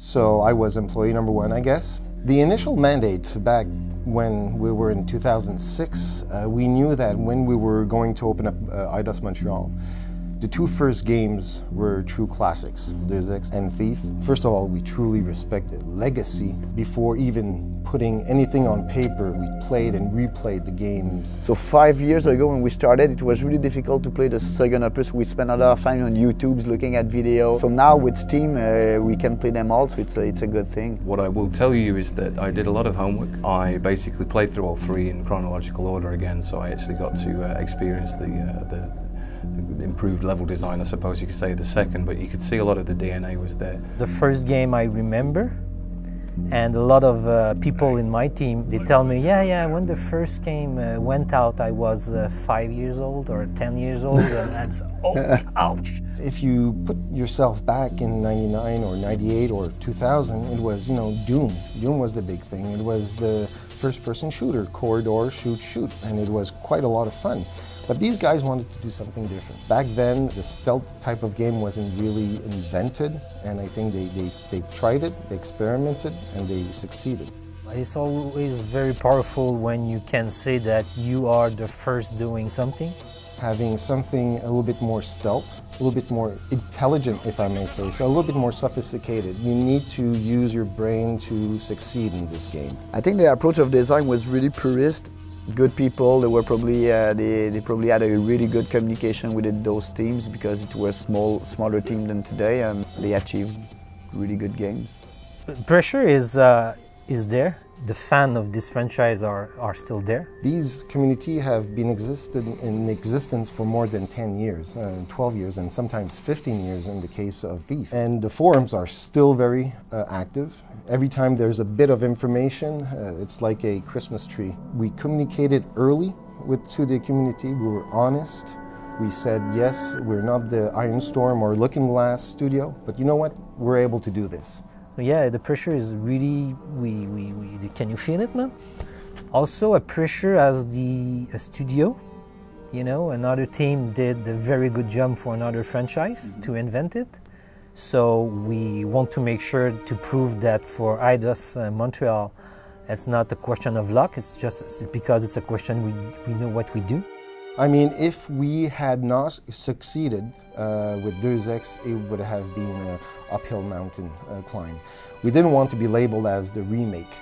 So I was employee number one, I guess. The initial mandate back when we were in 2006, we knew that when we were going to open up Eidos-Montreal, the two first games were true classics, Eidos and Thief. First of all, we truly respected Legacy. Before even putting anything on paper, we played and replayed the games. So 5 years ago when we started, it was really difficult to play the second opus. We spent a lot of time on YouTube looking at video. So now with Steam, we can play them all, so it's a good thing. What I will tell you is that I did a lot of homework. I basically played through all three in chronological order again, so I actually got to experience the improved level design, I suppose you could say, the second, but you could see a lot of the DNA was there. The first game I remember, and a lot of people in my team, they tell me, yeah, when the first game went out, I was 5 years old or 10 years old, and that's, oh, ouch. If you put yourself back in 99 or 98 or 2000, it was, Doom. Doom was the big thing. It was the first-person shooter, corridor, shoot, and it was quite a lot of fun. But these guys wanted to do something different. Back then, the stealth type of game wasn't really invented, and I think they've tried it, they experimented, and they succeeded. It's always very powerful when you can say that you are the first doing something. Having something a little bit more stealth, a little bit more intelligent, if I may say, so a little bit more sophisticated. You need to use your brain to succeed in this game. I think the approach of design was really purist. Good people. They were probably they probably had a really good communication with those teams because it was smaller team than today, and they achieved really good games. Pressure is there. The fans of this franchise are still there. These communities have been in existence for more than 10 years, 12 years, and sometimes 15 years in the case of Thief. And the forums are still very active. Every time there's a bit of information, it's like a Christmas tree. We communicated early to the community. We were honest. We said, yes, we're not the Iron Storm or Looking Glass studio, but you know what? We're able to do this. Yeah, the pressure is really, can you feel it, man? Also a pressure as a studio, another team did a very good job for another franchise to invent it. So we want to make sure to prove that for Eidos-Montreal, it's not a question of luck, it's just because it's a question we know what we do. I mean, if we had not succeeded with Eidos, it would have been an uphill mountain climb. We didn't want to be labeled as the remake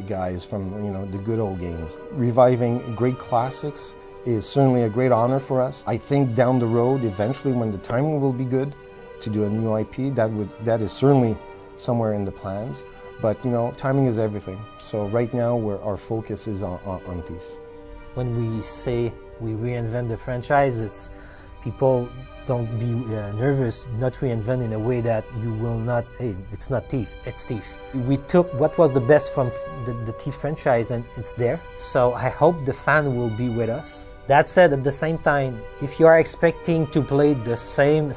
guys from the good old games. Reviving great classics is certainly a great honor for us. I think down the road, eventually, when the timing will be good to do a new IP, that is certainly somewhere in the plans. But timing is everything. So right now, our focus is on Thief. When we say we reinvent the franchise, it's people don't be nervous, not reinvent in a way that you will not, hey, it's not Thief, it's Thief. We took what was the best from the Thief franchise and it's there. So I hope the fan will be with us. That said, at the same time, if you are expecting to play the same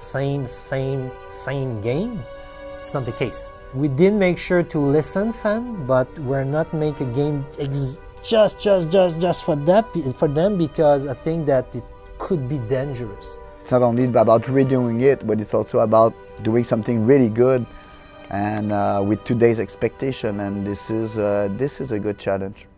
game, it's not the case. We did make sure to listen, fan, but we're not make a game just for them because I think that it could be dangerous. It's not only about redoing it, but it's also about doing something really good and with today's expectation, and this is a good challenge.